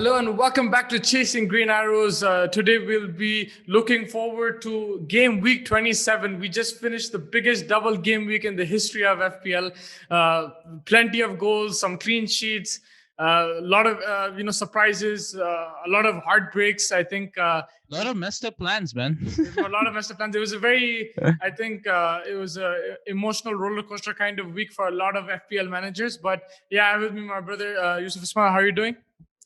Hello and welcome back to Chasing Green Arrows. Today we'll be looking forward to game week 27. We just finished the biggest double game week in the history of FPL. Plenty of goals, some clean sheets, a lot of surprises, a lot of heartbreaks. I think A lot of messed up plans, man. a lot of messed up plans. It was a very, I think it was a emotional roller coaster kind of week for a lot of FPL managers. But yeah, I'm with me, my brother Yusuf Ismail. How are you doing?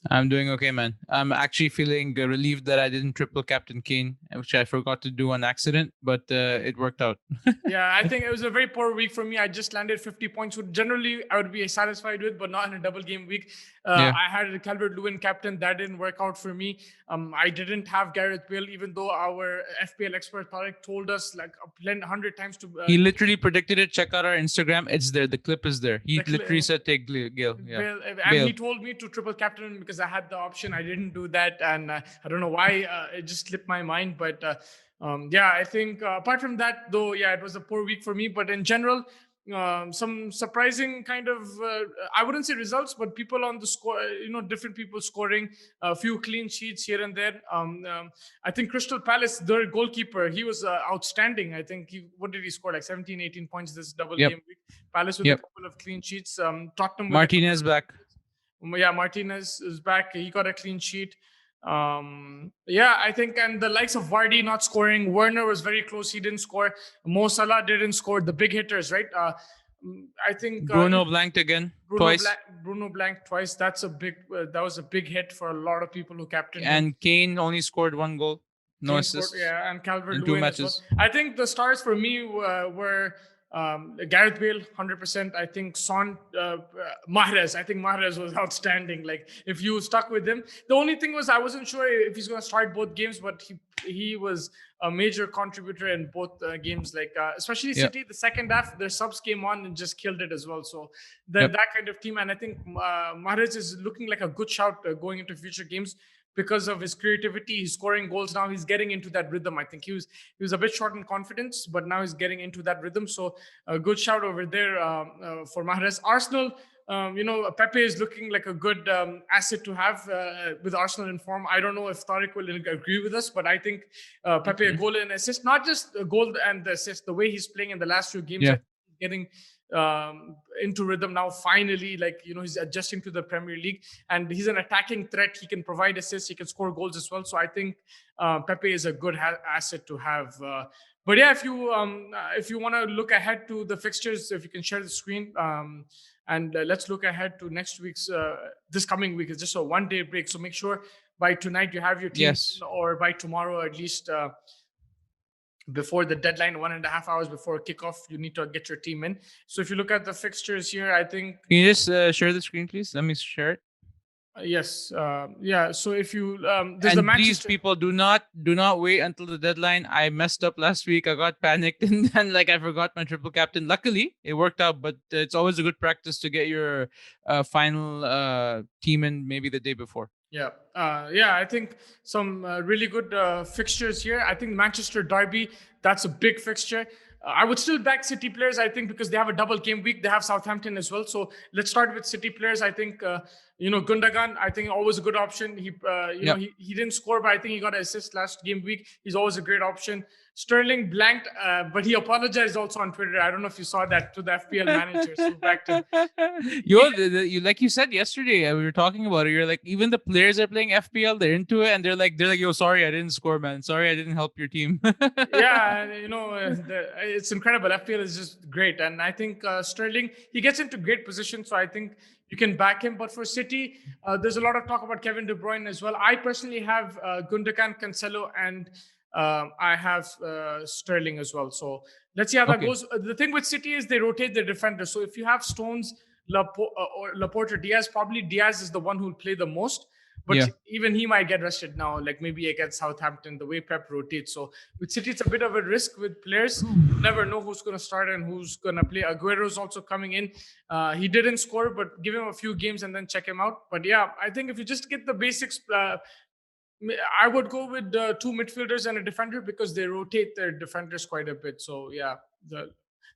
I'm doing okay, man. I'm actually feeling relieved that I didn't triple Captain Kane, which I forgot to do on accident, but it worked out. Yeah, I think it was a very poor week for me. I just landed 50 points, which generally I would be satisfied with, but not in a double game week. Yeah. I had Calvert-Lewin captain. That didn't work out for me. I didn't have Gareth Bale, even though our FPL expert Tarek told us like 100 times to. He literally predicted it. Check out our Instagram. It's there. The clip is there. He literally said take Gale. Yeah. Bale, and Bale. he told me to triple captain him because I had the option. I didn't do that, and I don't know why. It just slipped my mind, but. Yeah, I think apart from that, though, yeah, it was a poor week for me. But in general, some surprising kind of, I wouldn't say results, but people on the score, different people scoring a few clean sheets here and there. I think Crystal Palace, their goalkeeper, he was outstanding. I think what did he score? Like 17, 18 points this double game week. Palace with a couple of clean sheets. Tottenham with Martinez back. Yeah, Martinez is back. He got a clean sheet. I think, and the likes of Vardy not scoring, Werner was very close, he didn't score, Mo Salah didn't score, the big hitters, right? I think Bruno blanked again twice. Bruno blanked twice. That's a big that was a big hit for a lot of people who captained him. And Kane only scored one goal, no assists. Yeah, and Calvert-Lewin in 2 matches. Well. I think the stars for me were Gareth Bale, 100%. I think Mahrez. I think Mahrez was outstanding. Like, if you stuck with him, the only thing was I wasn't sure if he's going to start both games, but he was a major contributor in both games. Like, especially City, the second half, their subs came on and just killed it as well. So that kind of team, and I think Mahrez is looking like a good shout going into future games. Because of his creativity, he's scoring goals now. He's getting into that rhythm. I think he was a bit short in confidence, but now he's getting into that rhythm. So a good shout over there for Mahrez. Arsenal, Pepe is looking like a good asset to have with Arsenal in form. I don't know if Tariq will agree with us, but I think Pepe a goal and assist, not just a goal and the assist, the way he's playing in the last few games, getting into rhythm now finally. Like, he's adjusting to the Premier League and he's an attacking threat. He can provide assists, he can score goals as well. So I think Pepe is a good asset to have. But yeah, if you want to look ahead to the fixtures, if you can share the screen, and let's look ahead to next week's this coming week. It's just a 1 day break, so make sure by tonight you have your team, or by tomorrow at least, before the deadline, 1.5 hours before kickoff, you need to get your team in. So if you look at the fixtures here, I think. Can you just share the screen, please? Let me share it. Yes. Yeah. So if you there's and please, people, do not wait until the deadline. I messed up last week. I got panicked and then I forgot my triple captain. Luckily, it worked out. But it's always a good practice to get your final team in maybe the day before. Yeah. I think some really good fixtures here. I think Manchester Derby, that's a big fixture. I would still back City players, I think, because they have a double game week. They have Southampton as well. So let's start with City players. I think, Gundogan, I think always a good option. He didn't score, but I think he got an assist last game week. He's always a great option. Sterling blanked, but he apologized also on Twitter. I don't know if you saw that, to the FPL managers who backed him. You like you said yesterday, we were talking about it. You're like, even the players are playing FPL, they're into it, and they're like, yo, sorry, I didn't score, man. Sorry, I didn't help your team. Yeah, it's incredible. FPL is just great, and I think Sterling, he gets into great position, so I think you can back him. But for City, there's a lot of talk about Kevin De Bruyne as well. I personally have Gundogan, Cancelo, and I have Sterling as well. So let's see how that goes. The thing with City is they rotate their defenders. So if you have Stones, Laporte, or Diaz, probably Diaz is the one who will play the most. But even he might get rested now, like maybe against Southampton, the way Pep rotates. So with City, it's a bit of a risk with players. You never know who's going to start and who's going to play. Aguero's also coming in. He didn't score, but give him a few games and then check him out. But yeah, I think if you just get the basics, I would go with two midfielders and a defender because they rotate their defenders quite a bit. So yeah,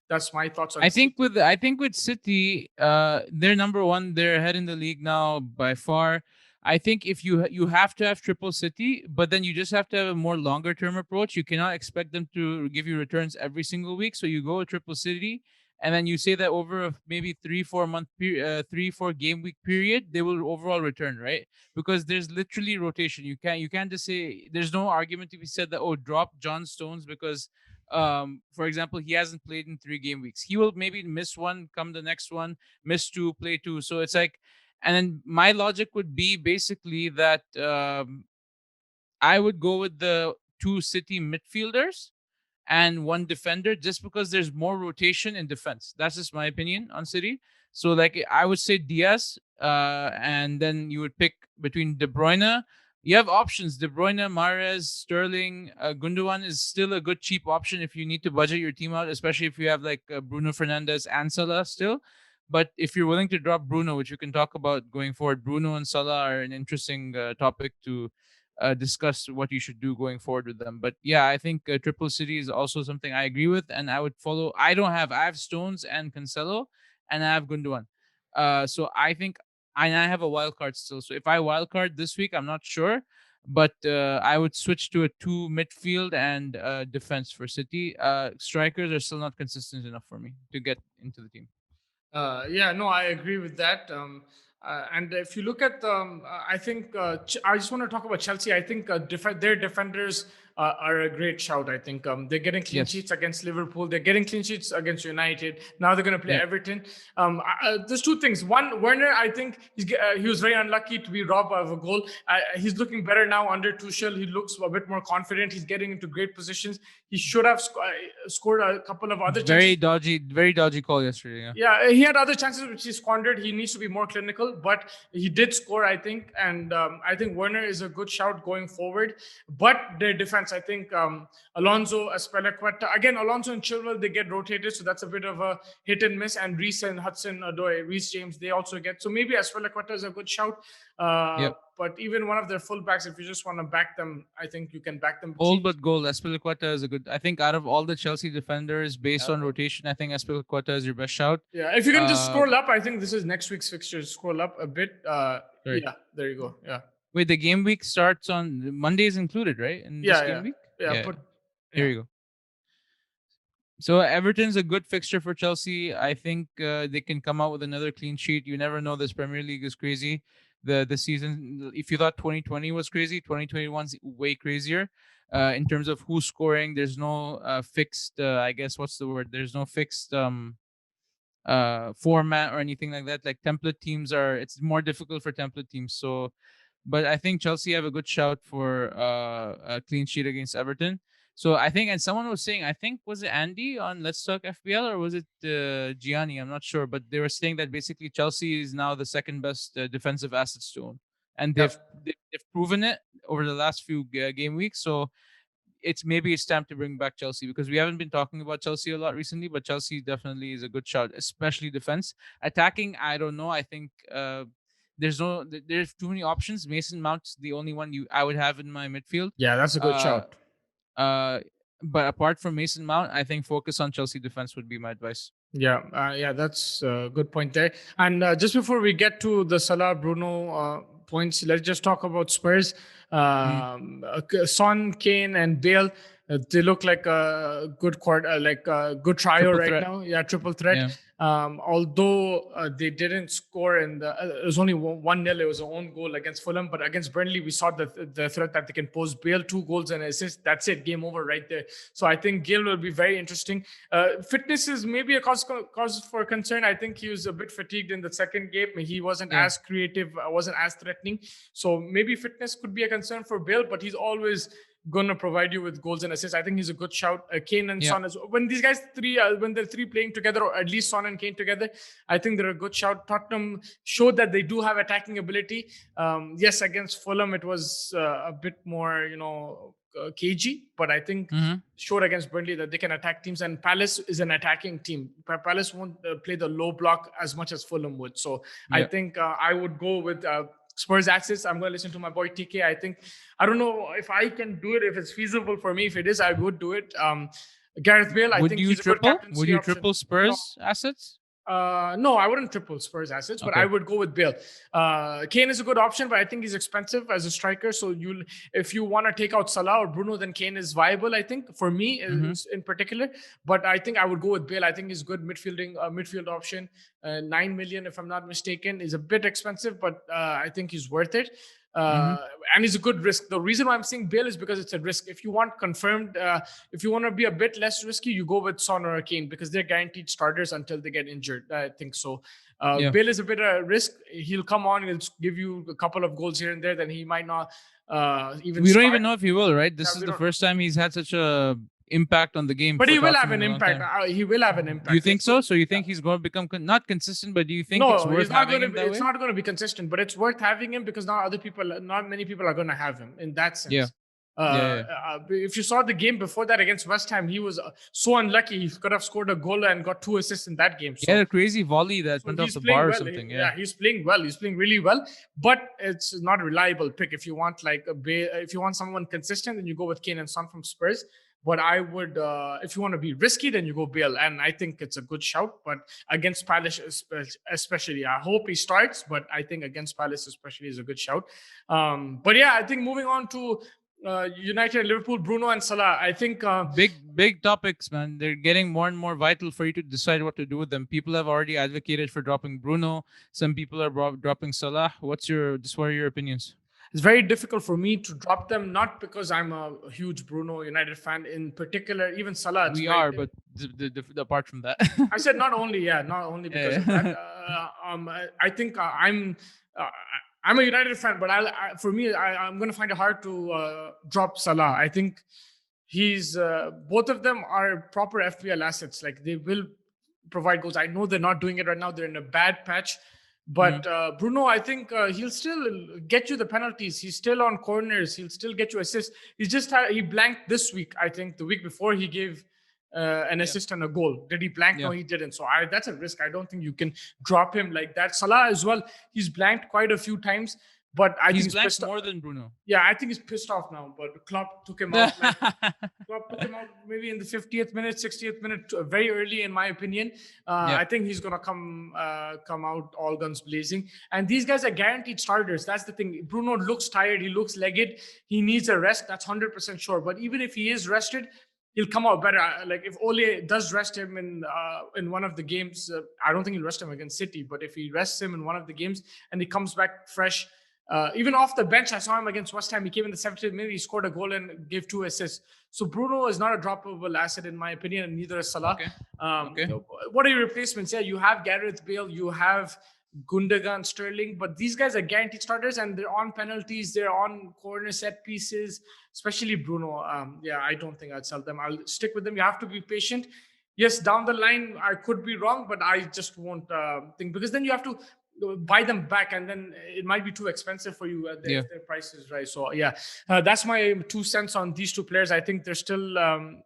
that's my thoughts on. I think with City, they're number one. They're ahead in the league now by far. I think if you have to have triple City, but then you just have to have a more longer term approach. You cannot expect them to give you returns every single week. So you go with triple City, and then you say that over a maybe 3 4 month period, 3 4 game week period, they will overall return, right? Because there's literally rotation. You can't just say there's no argument to be said that, oh, drop John Stones because for example, he hasn't played in 3 game weeks. He will maybe miss one, come the next one, miss two, play two. So it's like, and then my logic would be basically that I would go with the two City midfielders and one defender just because there's more rotation in defense. That's just my opinion on City. So like I would say Diaz, and then you would pick between De Bruyne. You have options: De Bruyne, Mahrez, Sterling, Gundogan is still a good cheap option if you need to budget your team out, especially if you have like Bruno Fernandes and Salah still. But if you're willing to drop Bruno, which we can talk about going forward, Bruno and Salah are an interesting topic to discuss what you should do going forward with them. But yeah, I think Triple City is also something I agree with, and I would follow. I have Stones and Cancelo, and I have Gundogan. So I think I have a wild card still. So if I wild card this week, I'm not sure, but I would switch to a two midfield and defense for City. Strikers are still not consistent enough for me to get into the team. Yeah, no, I agree with that. And if you look at, I think I just want to talk about Chelsea. I think their defenders are a great shout. I think they're getting clean Yes. sheets against Liverpool. They're getting clean sheets against United. Now they're going to play Yep. Everton. There's two things. One, Werner, I think he was very unlucky to be robbed of a goal. He's looking better now under Tuchel. He looks a bit more confident. He's getting into great positions. He should have scored a couple of other chances. Very dodgy call yesterday. Yeah. Yeah, he had other chances which he squandered. He needs to be more clinical, but he did score, I think. And I think Werner is a good shout going forward. But their defense, I think Alonso, Aspilicueta, again, Alonso and Chilwell, they get rotated. So that's a bit of a hit and miss. And Reece and Hudson-Odoi, Reece James, they also get. So maybe Aspilicueta is a good shout. Yep. But even one of their fullbacks, if you just want to back them, I think you can back them. Old but gold. Aspilicueta is a good. I think out of all the Chelsea defenders, based on rotation, I think Aspilicueta is your best shout. Yeah, if you can just scroll up, I think this is next week's fixtures. Scroll up a bit. Sorry. Yeah, there you go. Yeah. Wait, the game week starts on Monday is included, right? In this game week? Yeah. Here you go. So Everton's a good fixture for Chelsea. I think they can come out with another clean sheet. You never know. This Premier League is crazy. The season, if you thought 2020 was crazy, 2021's way crazier. In terms of who's scoring, there's no fixed. I guess what's the word? There's no fixed format or anything like that. Like template teams are. It's more difficult for template teams. So, but I think Chelsea have a good shout for a clean sheet against Everton. So I think, and someone was saying, I think was it Andy on Let's Talk FPL or was it Gianni? I'm not sure, but they were saying that basically Chelsea is now the second best defensive assets to own, and they've proven it over the last few game weeks. So it's time to bring back Chelsea because we haven't been talking about Chelsea a lot recently, but Chelsea definitely is a good shout, especially defense. Attacking, I don't know. I think there's too many options. Mason Mount's the only one I would have in my midfield. Yeah, that's a good shout. But apart from Mason Mount, I think focus on Chelsea defense would be my advice. Yeah, that's a good point there. And just before we get to the Salah Bruno points, let's just talk about Spurs. Son, Kane, and Bale. They look like a good good trio Triple right threat. now. Yeah, triple threat. Yeah. Although they didn't score it was only 1-0. It was an own goal against Fulham, but against Burnley, we saw the threat that they can pose. Bale 2 goals and assist. That's it. Game over right there. So I think Gale will be very interesting. Fitness is maybe a cause for concern. I think he was a bit fatigued in the second game. He wasn't as creative, wasn't as threatening. So maybe fitness could be a concern for Bale, but he's always going to provide you with goals and assists. I think he's a good shout. Kane and Son as well. When these guys when they're three playing together, or at least Son and Kane together, I think they're a good shout. Tottenham showed that they do have attacking ability. Yes, against Fulham, it was a bit more, cagey, but I think showed against Burnley that they can attack teams. And Palace is an attacking team. Palace won't play the low block as much as Fulham would. So I think I would go with Spurs access. I'm going to listen to my boy TK. I don't know if I can do it, if it's feasible for me. If it is, I would do it. Gareth Bale, I think he's a good captaincy Would you option. triple Spurs assets? No, I wouldn't triple Spurs assets, but I Okay. would go with Bale. Kane is a good option, but I think he's expensive as a striker. So if you want to take out Salah or Bruno, then Kane is viable. I think for me Mm-hmm. in particular, but I think I would go with Bale. I think he's good midfield option. 9 million, if I'm not mistaken, is a bit expensive, but I think he's worth it. Mm-hmm. Uh, and he's a good risk. The reason why I'm saying Bale is because it's a risk. If you want confirmed, if you want to be a bit less risky, you go with Son or Kane because they're guaranteed starters until they get injured. I think so. Yeah. Bale is a bit of a risk. He'll come on, he'll give you a couple of goals here and there. Then he might not even We don't start. even know if he will, right? This Yeah, is we the don't. first time he's had such a impact on the game But for he will have Tottenham an in a long impact. time. He will have an Do you impact. think so? So you think he's going to become not consistent, but do you think it's No, worth he's not having going to. him that It's way? not going to be consistent, but it's worth having him because not many people are going to have him in that Yeah. sense. Yeah. Yeah. If you saw the game before that against West Ham, he was so unlucky. He could have scored a goal and got 2 assists in that game. He had So a crazy volley that so went off he's the playing bar or well. something. Yeah. Yeah, he's playing well. He's playing really well. But it's not a reliable pick. If you want if you want someone consistent, then you go with Kane and Son from Spurs. But I would, if you want to be risky, then you go Bale, and I think it's a good shout. But against Palace, especially, I hope he starts. But I think against Palace, especially, is a good shout. But yeah, I think moving on to United, Liverpool, Bruno and Salah. I think Big topics, man. They're getting more and more vital for you to decide what to do with them. People have already advocated for dropping Bruno. Some people are dropping Salah. What are your opinions? it's very difficult for me to drop them, not because I'm a huge Bruno United fan in particular, even Salah. It's We very are, but apart from that. I said not only because of that. Yeah. I think uh, I'm a United fan, but for me, I'm going to find it hard to drop Salah. I think he's both of them are proper FPL assets. Like they will provide goals. I know they're not doing it right now. They're in a bad patch. Mhm. But Bruno, I think he'll still get you the penalties. He's still on corners. He'll still get you assists. He blanked this week. I think the week before he gave an Yeah. assist and a goal. Did he blank? Yeah. No, he didn't. So that's a risk. I don't think you can drop him like that. Salah as well. He's blanked quite a few times, but I think He's he's blanked pissed off. more than Bruno. Yeah, I think he's pissed off now. But Klopp took him out. Klopp took him out maybe in the 50th minute, 60th minute, very early, in my opinion. Yeah. I think he's gonna come out all guns blazing. And these guys are guaranteed starters. That's the thing. Bruno looks tired. He looks legged. He needs a rest. That's 100% sure. But even if he is rested, he'll come out better. Like if Ole does rest him in one of the games, I don't think he'll rest him against City. But if he rests him in one of the games and he comes back fresh. Even off the bench, I saw him against West Ham. He came in the 70th minute, he scored a goal and gave 2 assists. So Bruno is not a droppable asset in my opinion, and neither is Salah. Okay. Okay. What are your replacements? Yeah, you have Gareth Bale, you have Gundogan, Sterling, but these guys are guaranteed starters and they're on penalties, they're on corner set pieces, especially Bruno. Yeah, I don't think I'd sell them. I'll stick with them. You have to be patient. Yes, down the line, I could be wrong, but I just won't think because then you have to buy them back and then it might be too expensive for you if their price is right. So yeah, that's my 2 cents on these two players. I think they're still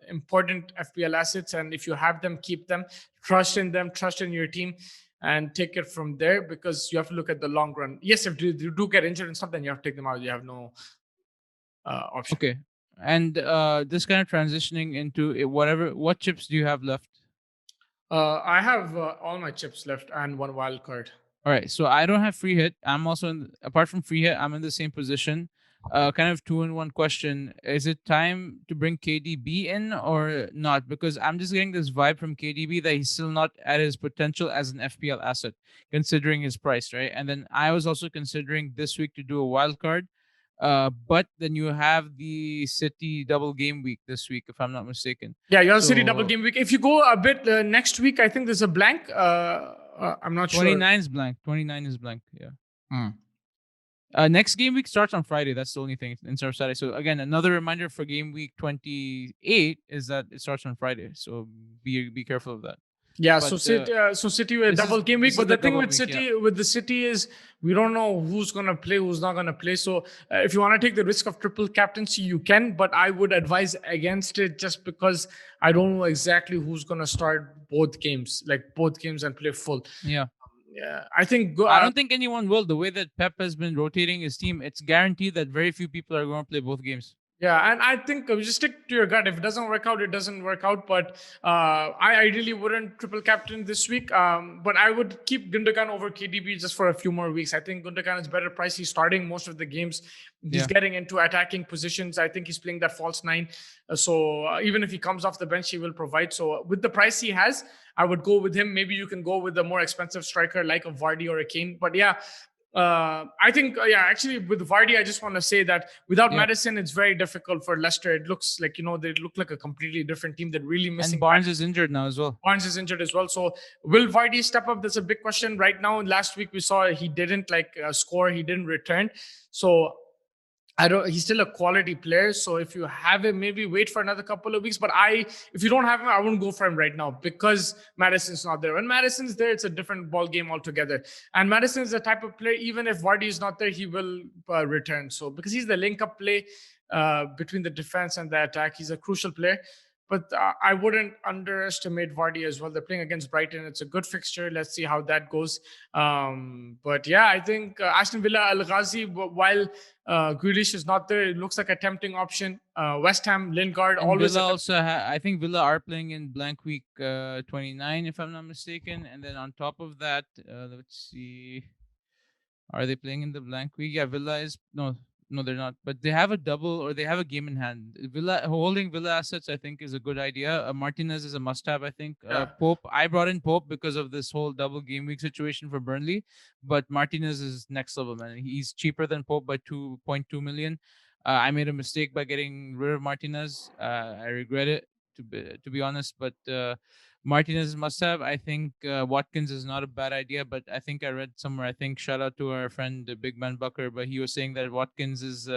important FPL assets, and if you have them, keep them, trust in them, trust in your team, and take it from there because you have to look at the long run. Yes, if you do get injured and stuff, then you have to take them out. You have no option. Okay. And this kind of transitioning into what chips do you have left? I have all my chips left and one wild card. All right, so I don't have free hit. I'm also apart from free hit, I'm in the same position. Kind of 2-in-1 question: is it time to bring KDB in or not? Because I'm just getting this vibe from KDB that he's still not at his potential as an FPL asset, considering his price, right? And then I was also considering this week to do a wild card. But then you have the City double game week this week, if I'm not mistaken. Yeah, you have City double game week. If you go a bit next week, I think there's a blank. I'm not 29 sure. is blank. 29 is blank. Yeah. Next game week starts on Friday. That's the only thing instead of Saturday. So again, another reminder for game week 28 is that it starts on Friday. So be careful of that. Yeah, But, so City with double game week. But the thing with week, City with the City is we don't know who's gonna play, who's not gonna play. So if you want to take the risk of triple captaincy, you can. But I would advise against it just because I don't know exactly who's gonna start both games, and play full. Yeah. Yeah, I think. I don't think anyone will. The way that Pep has been rotating his team, it's guaranteed that very few people are going to play both games. Yeah, and I think just stick to your gut. If it doesn't work out, it doesn't work out. But I ideally wouldn't triple captain this week. But I would keep Gundogan over KDB just for a few more weeks. I think Gundogan is better price. He's starting most of the games. He's Yeah. getting into attacking positions. I think he's playing that false nine. So even if he comes off the bench, he will provide. So with the price he has, I would go with him. Maybe you can go with a more expensive striker like a Vardy or a Kane. But yeah, I think, yeah, actually with Vardy, I just want to say that without Yeah. Madison, it's very difficult for Leicester. It looks like, they look like a completely different team. They're really And missing Barnes is injured now as well. Barnes is injured as well. So will Vardy step up? That's a big question right now. Last week we saw he didn't score. He didn't return. So I don't. He's still a quality player. So if you have him, maybe wait for another couple of weeks. But if you don't have him, I wouldn't go for him right now because Madison's not there. When Madison's there, it's a different ball game altogether. And Madison is the type of player. Even if Vardy is not there, he will return. So because he's the link-up play between the defense and the attack, he's a crucial player. But I wouldn't underestimate Vardy as well. They're playing against Brighton. It's a good fixture. Let's see how that goes. But yeah, I think Aston Villa, Al Ghazi, while Grealish is not there, it looks like a tempting option. West Ham, Lingard, And always a Villa also, I think Villa are playing in blank week 29, if I'm not mistaken. And then on top of that, let's see. Are they playing in the blank week? Yeah, Villa is no, they're not. But they have a double or they have a game in hand. Villa holding Villa assets, I think, is a good idea. Martinez is a must-have, I think. yeah. Pope, I brought in Pope because of this whole double game week situation for Burnley, but Martinez is next level, man. He's cheaper than Pope by 2.2 million. I made a mistake by getting rid of Martinez. I regret it to be honest, but. Martinez must have. I think Watkins is not a bad idea, but I think I read somewhere. I think shout out to our friend Big Man Bucker, but he was saying that Watkins's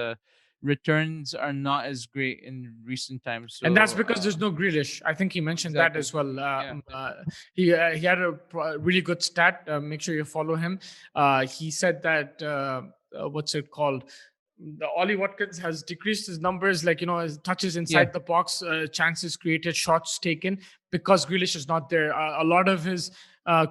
returns are not as great in recent times. And that's So because there's no Grealish. I think he mentioned that exactly, as well. yeah, He had a really good stat. Make sure you follow him. He said that what's it called? The Ollie Watkins has decreased his numbers, like his touches yeah, inside the box, chances created, shots taken, because Grealish is not there. A lot of his a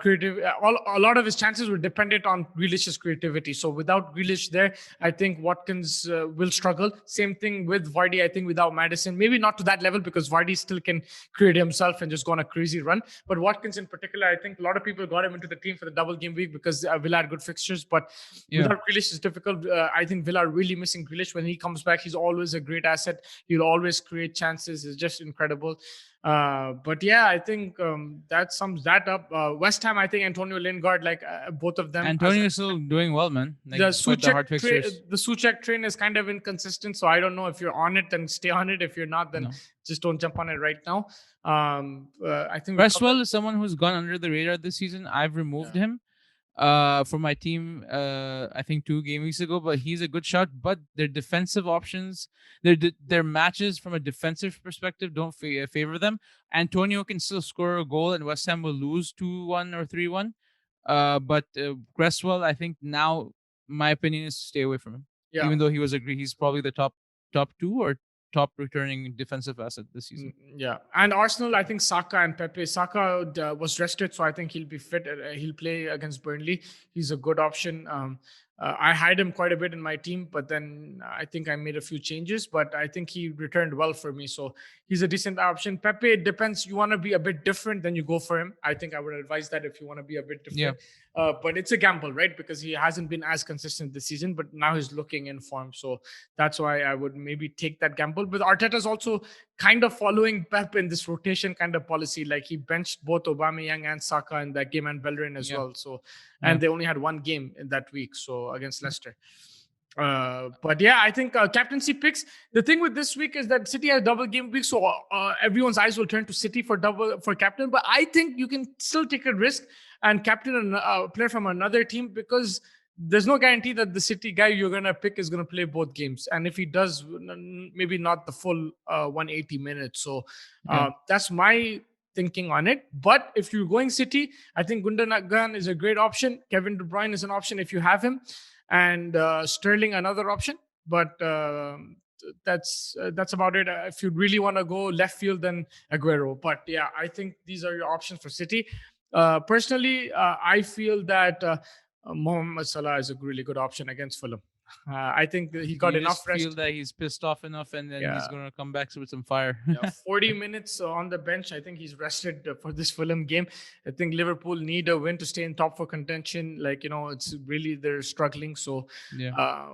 lot of his chances were dependent on Grealish's creativity. So without Grealish there, I think Watkins will struggle. Same thing with Vardy. I think without Madison, maybe not to that level because Vardy still can create himself and just go on a crazy run. But Watkins in particular, I think a lot of people got him into the team for the double game week because Villa had good fixtures. But yeah. without Grealish, it's difficult. I think Villa are really missing Grealish. When he comes back, he's always a great asset. He'll always create chances. It's just incredible. But yeah, I think that sums that up. West Ham, I think Antonio Lingard, like both of them. Antonio is still doing well, man. Like, The despite the hard fixtures. The Suchek train is kind of inconsistent, so I don't know if you're on it, then stay on it. If you're not, then No. just don't jump on it right now. I think Cresswell is someone who's gone under the radar this season. I've removed him from my team I think 2 game weeks ago, but he's a good shot. But their defensive options, their matches from a defensive perspective don't favor them. Antonio can still score a goal and West Ham will lose 2-1 or 3-1. But Cresswell, I think now my opinion is to stay away from him. Yeah. Even though he's probably the top 2 or top returning defensive asset this season. Yeah, and Arsenal, I think Saka and Pepe. Saka was rested, so I think he'll be fit. He'll play against Burnley. He's a good option. I had him quite a bit in my team, but then I think I made a few changes. But I think he returned well for me, so he's a decent option. Pepe, it depends. You want to be a bit different, then you go for him. I think I would advise that if you want to be a bit different. Yeah. But it's a gamble, right? Because he hasn't been as consistent this season, but now he's looking in form. So that's why I would maybe take that gamble. But Arteta's also kind of following Pep in this rotation kind of policy. Like he benched both Aubameyang and Saka in that game and Bellerin as well. So, and they only had one game in that week, so against Leicester. But yeah, I think captaincy picks. The thing with this week is that City has double game week, so everyone's eyes will turn to City for captain. But I think you can still take a risk and captain a player from another team because there's no guarantee that the City guy you're gonna pick is gonna play both games, and if he does, maybe not the full 180 minutes. So that's my thinking on it. But if you're going City, I think Gundogan is a great option. Kevin De Bruyne is an option if you have him, and Sterling another option. But that's about it. If you really want to go left field, then Aguero. But yeah, I think these are your options for City. Personally, I feel that Mohamed Salah is a really good option against Fulham. I think he got You enough just feel rest. that he's pissed off enough, and then he's Yeah. gonna come back with some fire. Yeah, 40 minutes on the bench. I think he's rested for this Fulham game. I think Liverpool need a win to stay in top four contention. Like, it's really, they're struggling. So Yeah,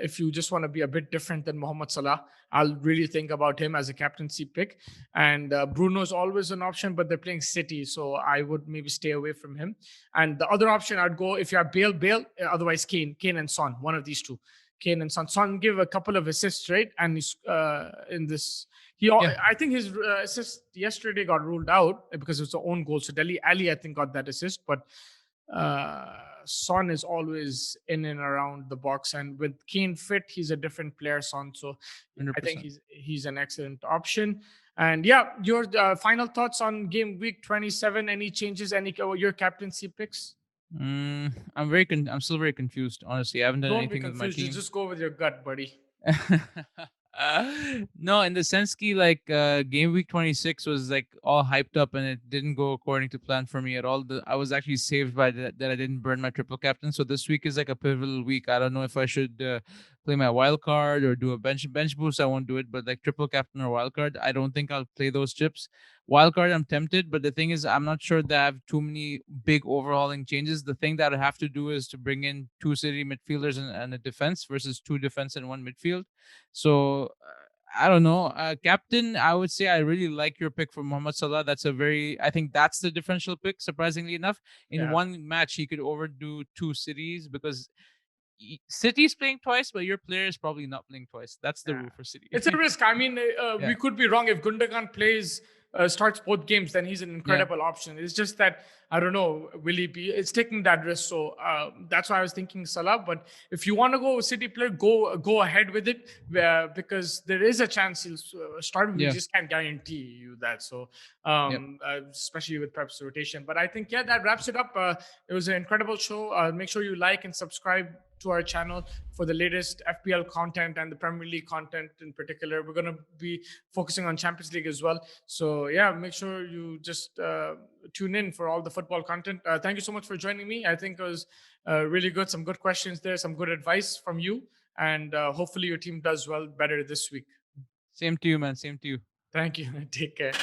if you just want to be a bit different than Mohamed Salah, I'll really think about him as a captaincy pick. And Bruno's always an option, but they're playing City. So I would maybe stay away from him. And the other option I'd go, if you have Bale, otherwise Kane and Son, one of these two. Kane and Son. Son give a couple of assists, right? And he's in this. yeah, I think his assist yesterday got ruled out because it was the own goal. So Delhi Ali, I think, got that assist, but Son is always in and around the box, and with Kane fit, he's a different player. Son, so hundred I think percent. he's an excellent option. And yeah, your final thoughts on game week 27? Any changes? Any your captaincy picks? I'm still very confused. Honestly, I haven't done Don't be anything with my confused. You team. just go with your gut, buddy. No, in the sense like game week 26 was like all hyped up and it didn't go according to plan for me at all. I was actually saved by that I didn't burn my triple captain. So this week is like a pivotal week. I don't know if I should play my wild card or do a bench boost. I won't do it, but like triple captain or wild card, I don't think I'll play those chips. Wild card, I'm tempted, but the thing is, I'm not sure that I have too many big overhauling changes. The thing that I have to do is to bring in two city midfielders and a defense versus two defense and one midfield. So I don't know. Captain, I would say I really like your pick for Mohamed Salah. I think that's the differential pick, surprisingly enough. In Yeah. one match, he could overdo two cities because City's playing twice, but your player is probably not playing twice. That's the Yeah. rule for City. It's a risk. I mean, Yeah. we could be wrong. If Gundogan starts both games, then he's an incredible option. It's just that I don't know. Will he be? It's taking that risk. So that's why I was thinking Salah. But if you want to go with City player, go ahead with it because there is a chance he'll start. We Yeah. just can't guarantee you that. So especially with Pep's rotation. But I think that wraps it up. It was an incredible show. Make sure you like and subscribe to our channel for the latest FPL content and the Premier League content in particular. We're going to be focusing on Champions League as well. So yeah, make sure you just tune in for all the football content. Thank you so much for joining me. I think it was really good. Some good questions there, some good advice from you. And hopefully your team does well better this week. Same to you, man. Same to you. Thank you. Take care.